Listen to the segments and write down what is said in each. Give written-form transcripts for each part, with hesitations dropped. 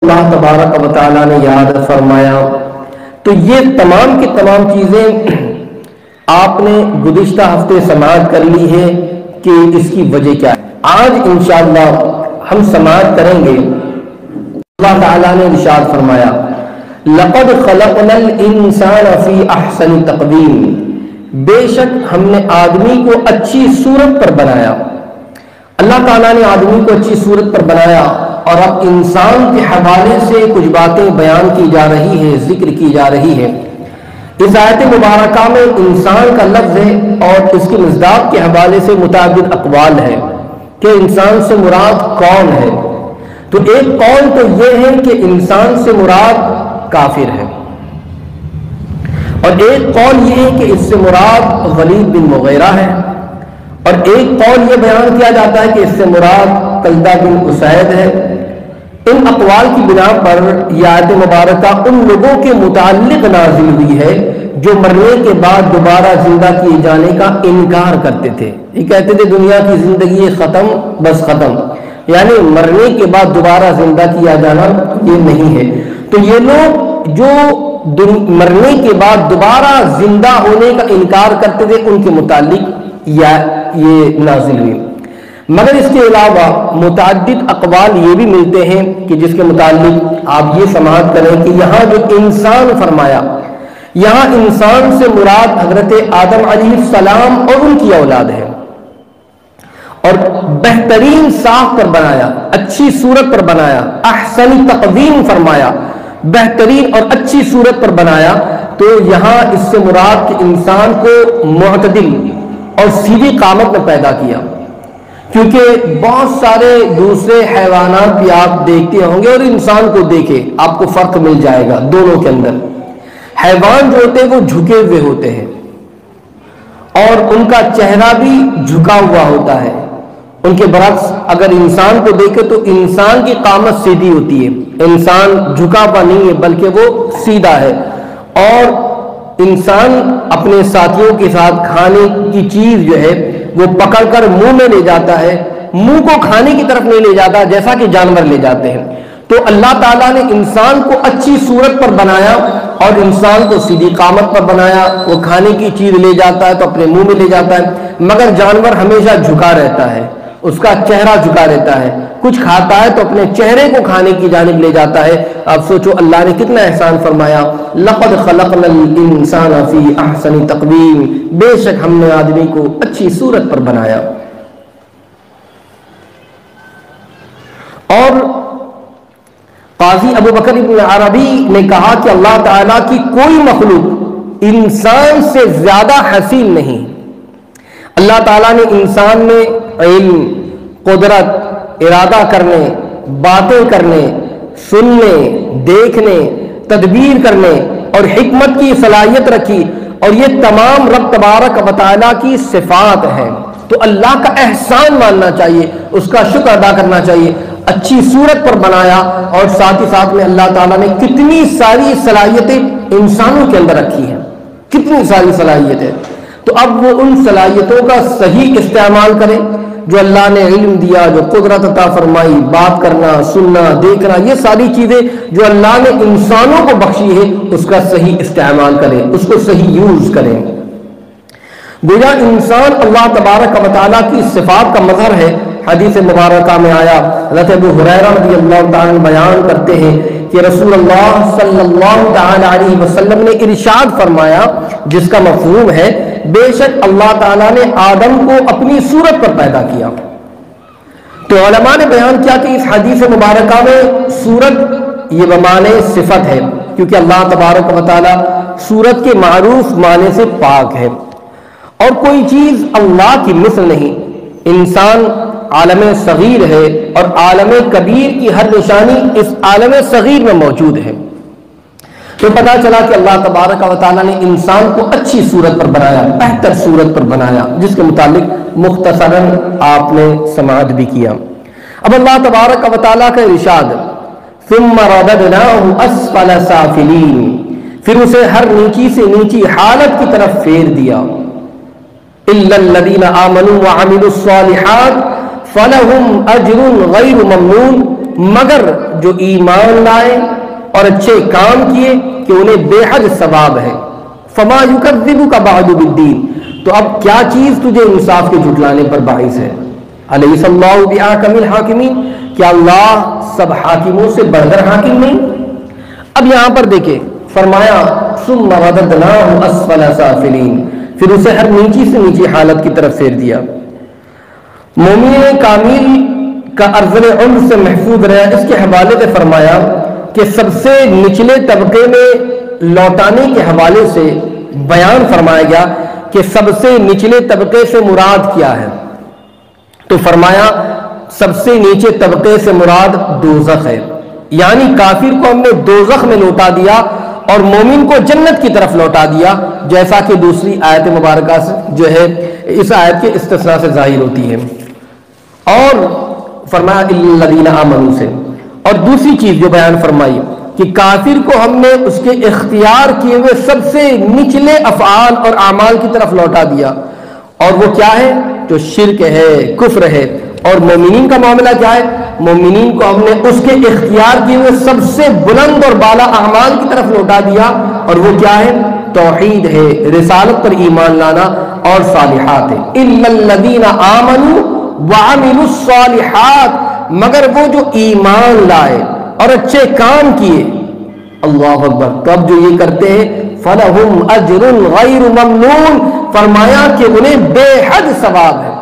اللہ تبارک و تعالیٰ نے یاد فرمایا. تو یہ تمام کی تمام چیزیں آپ نے گزشتہ ہفتے سماعت کر لی ہے کہ اس کی وجہ کیا ہے. آج انشاءاللہ ہم سماعت کریں گے. اللہ تعالیٰ نے ارشاد فرمایا لقد خلقنا الانسان فی احسن تقویم، بے شک ہم نے آدمی کو اچھی صورت پر بنایا. اللہ تعالیٰ نے آدمی کو اچھی صورت پر بنایا. اور اب انسان کے حوالے سے کچھ باتیں بیان کی جا رہی ہے، ذکر کی جا رہی ہے. اس آیت مبارکہ میں انسان کا لفظ ہے اور اس کے مصداق کے حوالے سے متعدد اقوال ہے کہ انسان سے مراد کون ہے. تو ایک قول تو یہ ہے کہ انسان سے مراد کافر ہے، اور ایک قول یہ ہے کہ اس سے مراد ولید بن مغیرہ ہے، اور ایک قول یہ بیان کیا جاتا ہے کہ اس سے مراد قلدہ بن اسید ہے. ان اقوال کی بنا پر یہ آیت مبارکہ ان لوگوں کے متعلق نازل ہوئی ہے جو مرنے کے بعد دوبارہ زندہ کیے جانے کا انکار کرتے تھے. یہ کہتے تھے دنیا کی زندگی ختم، بس ختم، یعنی مرنے کے بعد دوبارہ زندہ کیا جانا یہ نہیں ہے. تو یہ لوگ جو مرنے کے بعد دوبارہ زندہ ہونے کا انکار کرتے تھے ان کے متعلق یہ نازل ہوئی. مگر اس کے علاوہ متعدد اقوال یہ بھی ملتے ہیں کہ جس کے متعلق آپ یہ سماعت کریں کہ یہاں جو انسان فرمایا، یہاں انسان سے مراد حضرت آدم علیہ السلام اور ان کی اولاد ہے. اور بہترین ساخت پر بنایا، اچھی صورت پر بنایا، احسن تقویم فرمایا، بہترین اور اچھی صورت پر بنایا. تو یہاں اس سے مراد کہ انسان کو معتدل اور سیدھی قامت میں پیدا کیا. کیونکہ بہت سارے دوسرے حیوانات بھی آپ دیکھتے ہوں گے اور انسان کو دیکھے آپ کو فرق مل جائے گا دونوں کے اندر. حیوان جو ہوتے ہیں وہ جھکے ہوئے ہوتے ہیں اور ان کا چہرہ بھی جھکا ہوا ہوتا ہے. ان کے برعکس اگر انسان کو دیکھے تو انسان کی قامت سیدھی ہوتی ہے، انسان جھکا ہوا نہیں ہے بلکہ وہ سیدھا ہے. اور انسان اپنے ساتھیوں کے ساتھ کھانے کی چیز جو ہے وہ پکڑ کر منہ میں لے جاتا ہے، منہ کو کھانے کی طرف نہیں لے جاتا جیسا کہ جانور لے جاتے ہیں. تو اللہ تعالیٰ نے انسان کو اچھی صورت پر بنایا اور انسان کو سیدھی قامت پر بنایا. وہ کھانے کی چیز لے جاتا ہے تو اپنے منہ میں لے جاتا ہے، مگر جانور ہمیشہ جھکا رہتا ہے، اس کا چہرہ جھکا رہتا ہے. کچھ کھاتا ہے تو اپنے چہرے کو کھانے کی جانب لے جاتا ہے. اب سوچو اللہ نے کتنا احسان فرمایا. لقد خلقنا الانسان فی احسن تقویم، بے شک ہم نے آدمی کو اچھی صورت پر بنایا. اور قاضی ابو بکر ابن عربی نے کہا کہ اللہ تعالیٰ کی کوئی مخلوق انسان سے زیادہ حسین نہیں. اللہ تعالیٰ نے انسان میں علم، قدرت، ارادہ کرنے، باتیں کرنے، سننے، دیکھنے، تدبیر کرنے اور حکمت کی صلاحیت رکھی، اور یہ تمام رب تبارک و تعالیٰ کی صفات ہیں. تو اللہ کا احسان ماننا چاہیے، اس کا شکر ادا کرنا چاہیے. اچھی صورت پر بنایا اور ساتھ ہی ساتھ میں اللہ تعالیٰ نے کتنی ساری صلاحیتیں انسانوں کے اندر رکھی ہیں، کتنی ساری صلاحیتیں. تو اب وہ ان صلاحیتوں کا صحیح استعمال کریں جو اللہ نے علم دیا، جو قدرت عطا فرمائی، بات کرنا، سننا، دیکھنا، یہ ساری چیزیں جو اللہ نے انسانوں کو بخشی ہے اس کا صحیح استعمال کریں، اس کو صحیح یوز کریں. گویا انسان اللہ تبارک و تعالیٰ کی صفات کا مظہر ہے. حدیث مبارکہ میں آیا، حضرت ابو ہریرہ رضی اللہ تعالیٰ بیان کرتے ہیں کہ رسول اللہ صلی اللہ تعالی علیہ وسلم نے ارشاد فرمایا، جس کا مفہوم ہے بے شک اللہ تعالیٰ نے آدم کو اپنی صورت پر پیدا کیا. تو علماء نے بیان کیا کہ اس حدیث مبارکہ میں صورت یہ بمعنی صفت ہے، کیونکہ اللہ تبارک و تعالیٰ صورت کے معروف معنی سے پاک ہے، اور کوئی چیز اللہ کی مثل نہیں. انسان عالم صغیر ہے اور عالم کبیر کی ہر نشانی اس عالم صغیر میں موجود ہے. تو پتا چلا کہ اللہ تبارک و تعالیٰ نے انسان کو اچھی صورت پر بنایا، بہتر صورت پر بنایا، جس کے متعلق مختصراً آپ نے سماعت بھی کیا. اب اللہ تبارک و تعالیٰ کا ارشاد، ثم رددناہ اسفل سافلین، پھر اسے ہر نیچی سے نیچی حالت کی طرف پھیر دیا. الا الذین آمنوا وعملوا الصالحات فلہم اجر غیر ممنون، مگر جو ایمان لائے اور اچھے کام کیے کہ انہیں بے حد ثواب ہے. فما یکذبک بعد بالدین، تو اب کیا چیز تجھے انصاف کے جھٹلانے پر باعث ہے. الیس اللہ بأحکم الحاکمین، کیا اللہ سب حاکموں سے بڑھ کر حاکم نہیں. اب یہاں پر دیکھیں فرمایا ثم رددناہ اسفل سافلین، پھر اسے ہر نیچی سے نیچی حالت کی طرف پھیر دیا. مومن کامل کا ارذل عمر سے محفوظ رہا. اس کے حوالے سے فرمایا کہ سب سے نچلے طبقے میں لوٹانے کے حوالے سے بیان فرمایا گیا کہ سب سے نچلے طبقے سے مراد کیا ہے. تو فرمایا سب سے نیچے طبقے سے مراد دوزخ ہے، یعنی کافر کو ہم نے دوزخ میں لوٹا دیا اور مومن کو جنت کی طرف لوٹا دیا، جیسا کہ دوسری آیت مبارکہ سے جو ہے اس آیت کے استثناء سے ظاہر ہوتی ہے. اور فرمایا الذین آمنوا سے. اور دوسری چیز جو بیان فرمائی کہ کافر کو ہم نے اس کے اختیار کیے ہوئے سب سے نچلے افعال اور اعمال کی طرف لوٹا دیا، اور وہ کیا ہے؟ جو شرک ہے، کفر ہے. اور مومنین کا معاملہ کیا ہے؟ مومنین کو ہم نے اس کے اختیار کیے ہوئے سب سے بلند اور بالا اعمال کی طرف لوٹا دیا، اور وہ کیا ہے؟ توحید ہے، رسالت پر ایمان لانا اور صالحات ہے. الا الذین آمنوا وعملوا الصالحات، مگر وہ جو ایمان لائے اور اچھے کام کیے. اللہ اکبر. تو اب جو یہ کرتے ہیں فلہم اجر غیر ممنون، فرمایا کہ انہیں بے حد ثواب ہے.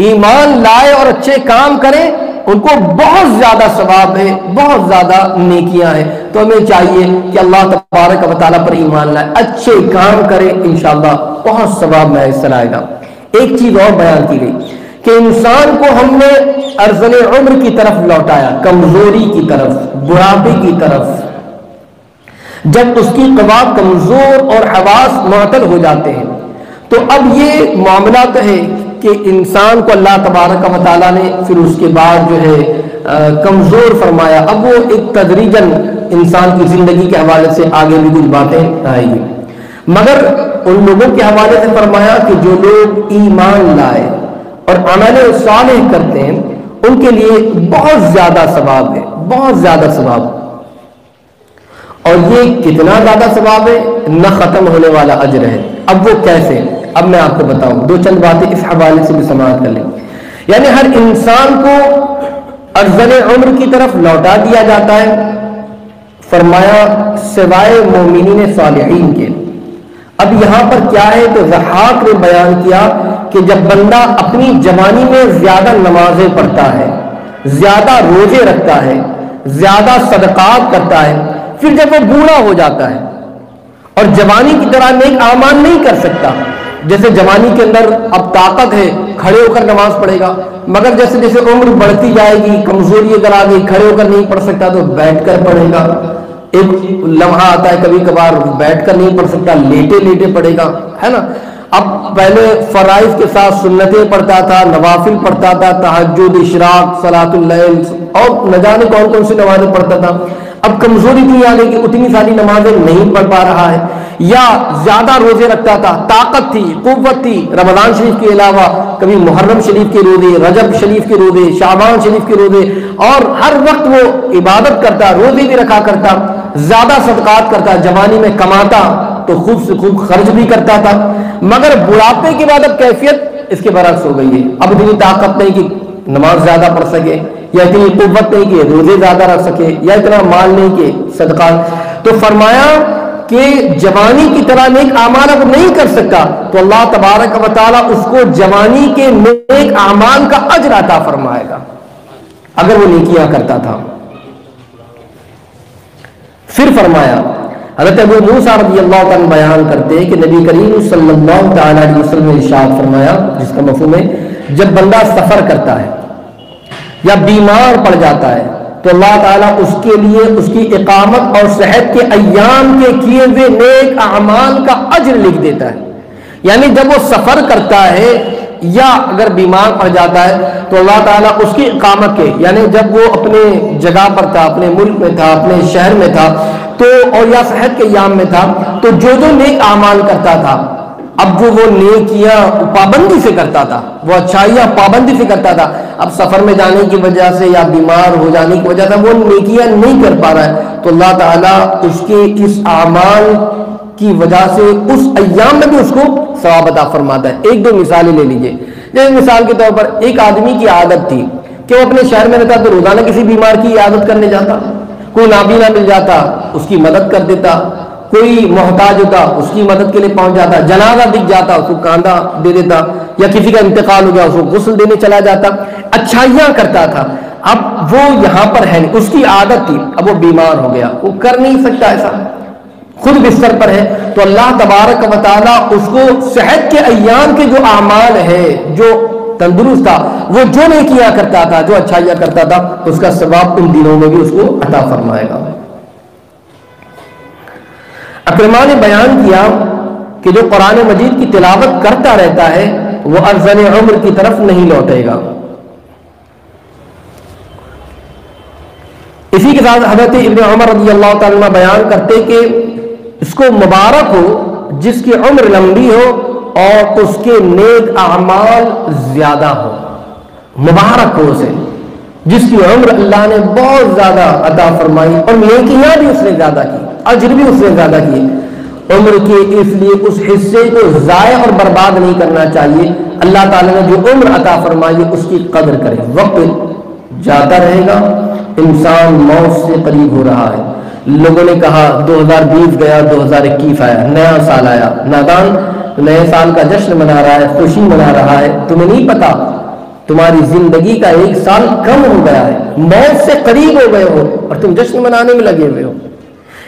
ایمان لائے اور اچھے کام کریں، ان کو بہت زیادہ ثواب ہے، بہت زیادہ نیکیاں ہیں. تو ہمیں چاہیے کہ اللہ تبارک و تعالیٰ پر ایمان لائے، اچھے کام کریں، انشاءاللہ بہت ثواب میسر آئے گا. ایک چیز اور بیان کی گئی کہ انسان کو ہم نے ارذل عمر کی طرف لوٹایا، کمزوری کی طرف، بڑھاپے کی طرف. جب اس کی قوا کمزور اور حواس معطل ہو جاتے ہیں تو اب یہ معاملہ تو ہے کہ انسان کو اللہ تبارک و تعالیٰ نے پھر اس کے بعد جو ہے کمزور فرمایا. اب وہ ایک تدریجاً انسان کی زندگی کے حوالے سے آگے بھی کچھ باتیں آئیں گی، مگر ان لوگوں کے حوالے سے فرمایا کہ جو لوگ ایمان لائے اور عمل صالح کرتے ہیں ان کے لیے بہت زیادہ ثواب ہے، بہت زیادہ ثواب. اور یہ کتنا زیادہ ثواب ہے؟ نہ ختم ہونے والا اجر ہے. اب وہ کیسے؟ اب میں آپ کو بتاؤں، دو چند باتیں اس حوالے سے بھی سماعت کر لیں. یعنی ہر انسان کو ارذل عمر کی طرف لوٹا دیا جاتا ہے، فرمایا سوائے مومنین صالحین کے. اب یہاں پر کیا ہے تو ضحاک نے بیان کیا کہ جب بندہ اپنی جوانی میں زیادہ نمازیں پڑھتا ہے، زیادہ روزے رکھتا ہے، زیادہ صدقات کرتا ہے، پھر جب وہ بوڑھا ہو جاتا ہے اور جوانی کی طرح نیک اعمال نہیں کر سکتا، جیسے جوانی کے اندر اب طاقت ہے کھڑے ہو کر نماز پڑھے گا، مگر جیسے جیسے عمر بڑھتی جائے گی، کمزوری اگر آ گئی، کھڑے ہو کر نہیں پڑھ سکتا تو بیٹھ کر پڑھے گا. ایک لمحہ آتا ہے کبھی کبھار بیٹھ کر نہیں پڑھ سکتا، لیٹے لیٹے پڑھے گا، ہے نا. اب پہلے فرائض کے ساتھ سنتیں پڑھتا تھا، نوافل پڑھتا تھا، تہجد، اشراق، صلاۃ اللیل اور نہ جانے کون کون سی نمازیں پڑھتا تھا. اب کمزوری اتنی آ گئی کہ اتنی ساری نمازیں نہیں پڑھ پا رہا ہے. یا زیادہ روزے رکھتا تھا، طاقت تھی، قوت تھی، رمضان شریف کے علاوہ کبھی محرم شریف کے روزے، رجب شریف کے روزے، شعبان شریف کے روزے، اور ہر وقت وہ عبادت کرتا، روزے بھی رکھا کرتا، زیادہ صدقات کرتا، جوانی میں کماتا تو خوب سے خوب خرچ بھی کرتا تھا. مگر بڑھاپے کے بعد اب کیفیت اس کے برعکس ہو گئی ہے. اب اتنی طاقت نہیں کہ نماز زیادہ پڑھ سکے، یا اتنی قوت نہیں کہ روزے زیادہ رکھ سکے، یا اتنا مال نہیں کہ صدقات. تو فرمایا کہ جوانی کی طرح نیک اعمال اب نہیں کر سکتا تو اللہ تبارک و تعالیٰ اس کو جوانی کے نیک اعمال کا اجر عطا فرمائے گا اگر وہ نیکیاں کرتا تھا. پھر فرمایا حضرت ابو موسیٰ رضی اللہ تعالیٰ بیان کرتے ہیں کہ نبی کریم صلی اللہ تعالیٰ علیہ وسلم نے ارشاد فرمایا، جس کا مفہوم ہے جب بندہ سفر کرتا ہے یا بیمار پڑ جاتا ہے تو اللہ تعالیٰ اس کے لیے اس کی اقامت اور صحت کے ایام کے کیے ہوئے نیک اعمال کا اجر لکھ دیتا ہے. یعنی جب وہ سفر کرتا ہے یا اگر بیمار پڑ جاتا ہے تو اللہ تعالیٰ اس کی اقامت کے، یعنی جب وہ اپنے جگہ پر تھا، اپنے ملک میں تھا، اپنے شہر میں تھا تو اور یا صحت کے ایام میں تھا تو جو نیک اعمال کرتا تھا اب وہ نیکیاں پابندی سے کرتا تھا، وہ اچھائیاں پابندی سے کرتا تھا، اب سفر میں جانے کی وجہ سے یا بیمار ہو جانے کی وجہ سے وہ نیکیاں نہیں کر پا رہا ہے، تو اللہ تعالیٰ اس کے اس اعمال کی وجہ سے اس ایام میں بھی اس کو ثواب عطا فرماتا ہے۔ ایک دو مثالیں لے لیجئے، جیسے مثال کے طور پر ایک آدمی کی عادت تھی کہ وہ اپنے شہر میں رہتا تو روزانہ کسی بیمار کی عیادت کرنے جاتا، کوئی نابینا مل جاتا اس کی مدد کر دیتا، کوئی محتاج ہوتا اس کی مدد کے لیے پہنچ جاتا، جنازہ دکھ جاتا اس کو کاندھا دے دیتا، یا کسی کا انتقال ہو گیا اس کو غسل دینے چلا جاتا، اچھائیاں کرتا تھا۔ اب وہ یہاں پر ہے نہیں، اس کی عادت تھی، اب وہ بیمار ہو گیا، وہ کر نہیں سکتا ایسا، خود بستر پر ہے، تو اللہ تبارک و تعالیٰ اس کو صحت کے ایام کے جو اعمال ہے، جو تندرست تھا، وہ جو نیکیاں کرتا تھا، جو اچھائیاں کرتا تھا، اس کا ثواب ان دنوں میں بھی اس کو عطا فرمائے گا۔ اکرما نے بیان کیا کہ جو قرآن مجید کی تلاوت کرتا رہتا ہے وہ ارذل عمر کی طرف نہیں لوٹے گا۔ اسی کے ساتھ حضرت ابن عمر رضی اللہ تعالیٰ عنہ بیان کرتے کہ اس کو مبارک ہو جس کی عمر لمبی ہو اور اس کے نیک اعمال زیادہ ہو، مبارک ہو اسے جس کی عمر اللہ نے بہت زیادہ عطا فرمائی اور نیکیاں بھی اس نے زیادہ کی، اجر بھی اس نے زیادہ کیے۔ عمر کے اس لیے اس حصے کو ضائع اور برباد نہیں کرنا چاہیے، اللہ تعالیٰ نے جو عمر عطا فرمائی اس کی قدر کرے۔ وقت جاتا رہے گا، انسان موت سے قریب ہو رہا ہے۔ لوگوں نے کہا 2020 گیا 2021 آیا، نیا سال آیا، نادان نئے سال کا جشن منا رہا ہے، خوشی منا رہا ہے، تمہیں نہیں پتا تمہاری زندگی کا ایک سال کم ہو گیا ہے، موت سے قریب ہو گئے ہو اور تم جشن منانے میں لگے ہوئے ہو۔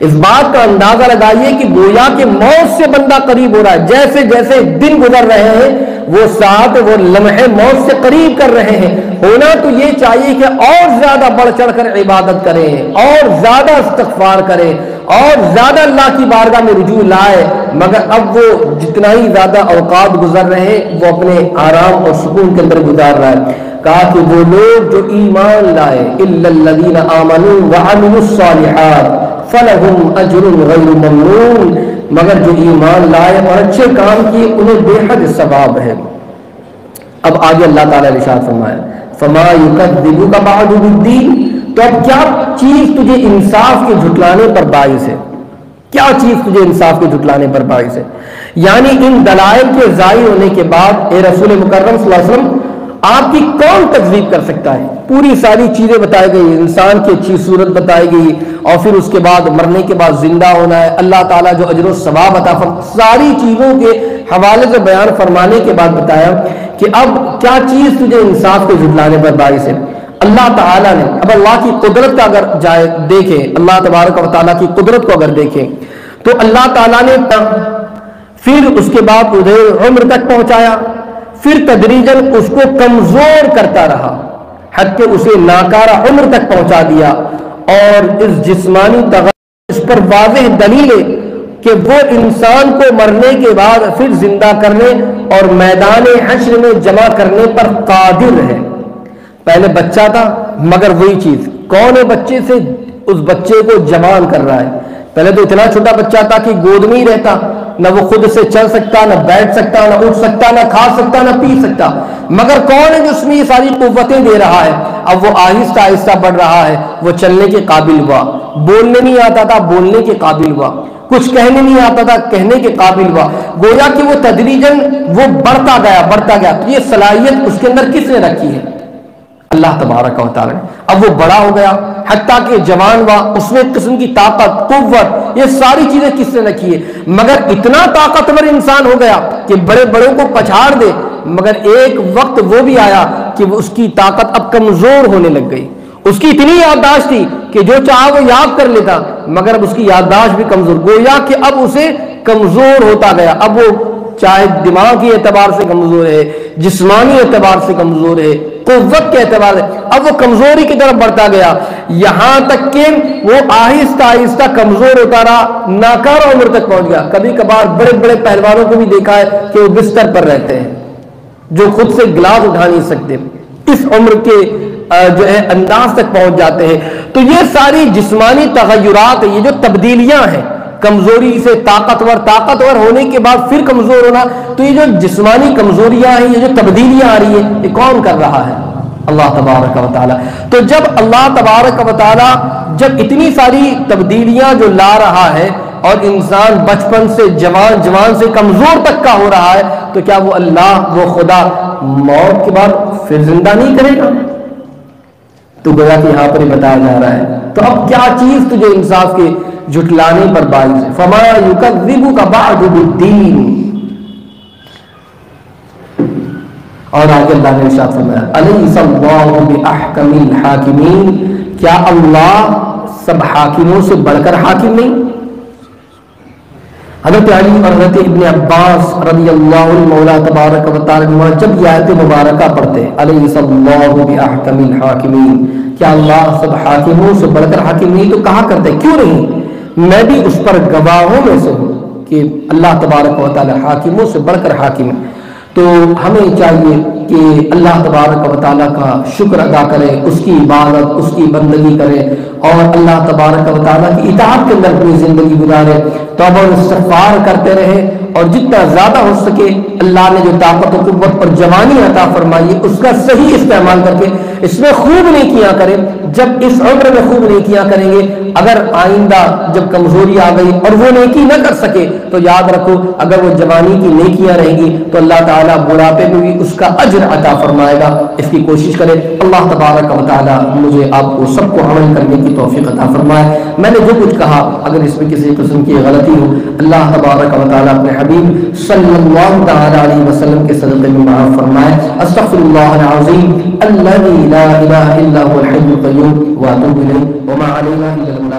اس بات کا اندازہ لگائیے کہ گویا کہ موت سے بندہ قریب ہو رہا ہے، جیسے جیسے دن گزر رہے ہیں وہ ساتھ وہ لمحے موت سے قریب کر رہے ہیں۔ ہونا تو یہ چاہیے کہ اور زیادہ بڑھ چڑھ کر عبادت کریں اور زیادہ استغفار کریں اور زیادہ اللہ کی بارگاہ میں رجوع لائے، مگر اب وہ جتنا ہی زیادہ اوقات گزر رہے ہیں وہ اپنے آرام اور سکون کے اندر گزار رہا ہے۔ کہا کہ وہ لوگ جو ایمان لائے الا الذین آمنوا وعملوا الصالحات فلہم اجر غیر ممنون، مگر جو ایمان لائے اور اچھے کام کیے انہیں بے حد ثواب ہے۔ اب آگے اللہ تعالیٰ نے ارشاد فرمایا فما یکذبک بعد بالدین، تو اب کیا چیز تجھے انصاف کے جھٹلانے پر باعث ہے، کیا چیز تجھے انصاف کے جھٹلانے پر باعث ہے؟ یعنی ان دلائل کے ظاہر ہونے کے بعد اے رسول مکرم صلی اللہ علیہ وسلم آپ کی کون تکذیب کر سکتا ہے؟ پوری ساری چیزیں بتائی گئی، انسان کی اچھی صورت بتائی گئی، اور پھر اس کے بعد مرنے کے بعد زندہ ہونا ہے، اللہ تعالیٰ جو اجر و ثواب عطا فرمائے، ساری چیزوں کے حوالے سے بیان فرمانے کے بعد بتایا کہ اب کیا چیز تجھے انصاف کے جھٹلانے پر باعث ہے؟ اللہ تعالیٰ نے اب اللہ کی قدرت کا اگر جائے دیکھیں، اللہ تبارک و تعالیٰ کی قدرت کو اگر دیکھیں تو اللہ تعالیٰ نے پھر اس کے بعد ادھر عمر تک پہنچایا، پھر تدریجاً اس کو کمزور کرتا رہا حتیٰ کہ اسے ناکارہ عمر تک پہنچا دیا، اور اس جسمانی تغیر اس پر واضح دلیل ہے کہ وہ انسان کو مرنے کے بعد پھر زندہ کرنے اور میدان حشر میں جمع کرنے پر قادر ہے۔ پہلے بچہ تھا مگر وہی چیز، کون ہے بچے سے؟ اس بچے کو جوان کر رہا ہے۔ پہلے تو اتنا چھوٹا بچہ تھا کہ گود میں ہی رہتا، نہ وہ خود سے چل سکتا، نہ بیٹھ سکتا، نہ اٹھ سکتا، نہ کھا سکتا، نہ پی سکتا، مگر کون ہے جو اس میں یہ ساری قوتیں دے رہا ہے؟ اب وہ آہستہ آہستہ بڑھ رہا ہے، وہ چلنے کے قابل ہوا، بولنے نہیں آتا تھا بولنے کے قابل ہوا، کچھ کہنے نہیں آتا تھا کہنے کے قابل ہوا، گویا کہ وہ تدریجاً وہ بڑھتا گیا۔ تو یہ صلاحیت اس کے اندر کس نے رکھی ہے؟ اللہ تبارک و تعالیٰ۔ اب وہ بڑا ہو گیا حتیٰ کہ جوان ہوا، اس میں ایک قسم کی طاقت، قوت، یہ ساری چیزیں کس نے رکھی ہے؟ مگر اتنا طاقتور انسان ہو گیا کہ بڑے بڑوں کو پچھاڑ دے، مگر ایک وقت وہ بھی آیا کہ اس کی طاقت اب کمزور ہونے لگ گئی۔ اس کی اتنی یادداشت تھی کہ جو چاہا وہ یاد کر لیتا، مگر اب اس کی یادداشت بھی کمزور، گویا کہ اب اسے کمزور ہوتا گیا۔ اب وہ چاہے دماغی اعتبار سے کمزور ہے، جسمانی اعتبار سے کمزور ہے، قوت کے اعتبار سے اب وہ کمزوری کی طرف بڑھتا گیا، یہاں تک کہ وہ آہستہ آہستہ کمزور ہوتا رہا، ناکارہ عمر تک پہنچ گیا۔ کبھی کبھار بڑے بڑے پہلوانوں کو بھی دیکھا ہے کہ وہ بستر پر رہتے ہیں، جو خود سے گلاس اٹھا نہیں سکتے، اس عمر کے جو ہے انداز تک پہنچ جاتے ہیں۔ تو یہ ساری جسمانی تغیرات، یہ جو تبدیلیاں ہیں، کمزوری سے طاقتور ہونے کے بعد پھر کمزور ہونا، تو یہ جو جسمانی کمزوریاں ہیں، یہ جو تبدیلیاں آ رہی ہیں، یہ کون کر رہا ہے؟ اللہ تبارک و تعالی۔ تو جب اللہ تبارک و تعالی جب اتنی ساری تبدیلیاں جو لا رہا ہے اور انسان بچپن سے جوان سے کمزور تک کا ہو رہا ہے، تو کیا وہ اللہ، وہ خدا موت کے بعد پھر زندہ نہیں کرے گا؟ تو گویا کہ یہاں پر ہی بتایا جا رہا ہے۔ تو اب کیا چیز تجھے انصاف کے جھٹلانے پر باعث ہے؟ فما یکذبک بعد بالدین۔ اور آگے اللہ نے ارشاد فرمایا الیس اللہ باحکم الحاکمین، کیا اللہ سب حاکموں سے بڑھ کر حاکم نہیں؟ حضرت علی اور حضرت ابن عباس رضی اللہ عنہ مولا تبارک و تعالی جب یہ آیت مبارکہ پڑھتے الیس اللہ باحکم الحاکمین، کیا اللہ سب حاکموں سے بڑھ کر حاکم نہیں، تو کہا کرتے کیوں نہیں، میں بھی اس پر گواہوں میں سے ہوں کہ اللہ تبارک و تعالی حاکموں سے بڑھ کر حاکم ہے۔ تو ہمیں چاہیے کہ اللہ تبارک و تعالیٰ کا شکر ادا کرے، اس کی عبادت، اس کی بندگی کرے اور اللہ تبارک و تعالیٰ کی اطاعت کے اندر اپنی زندگی گزارے، توبہ و استغفار کرتے رہے، اور جتنا زیادہ ہو سکے اللہ نے جو طاقت و قوت پر جوانی عطا فرمائی ہے اس کا صحیح استعمال کر کے اس میں خوب نیکیاں کریں۔ جب اس عمر میں خوب نیکیاں کریں گے، اگر آئندہ جب کمزوری آ گئی اور وہ نیکی نہ کر سکے تو یاد رکھو اگر وہ جوانی کی نیکیاں رہیں گی تو اللہ تعالیٰ بڑھاپے میں بھی اس کا اجر عطا فرمائے گا۔ اس کی کوشش کرے۔ اللہ تبارک و تعالیٰ مجھے آپ کو سب کو عمل کرنے کی توفیق عطا فرمائے۔ میں نے جو کچھ کہا اگر اس میں کسی قسم کی غلطی ہو، اللہ تبارک و تعالیٰ اپنے حبیب صلی اللہ تعالیٰ علیہ وسلم کے صدقے میں معاف فرمائے۔ استغفر اللہ العظیم الذی لا الہ الا هو الحی القیوم واتوب الیہ وما علینا الا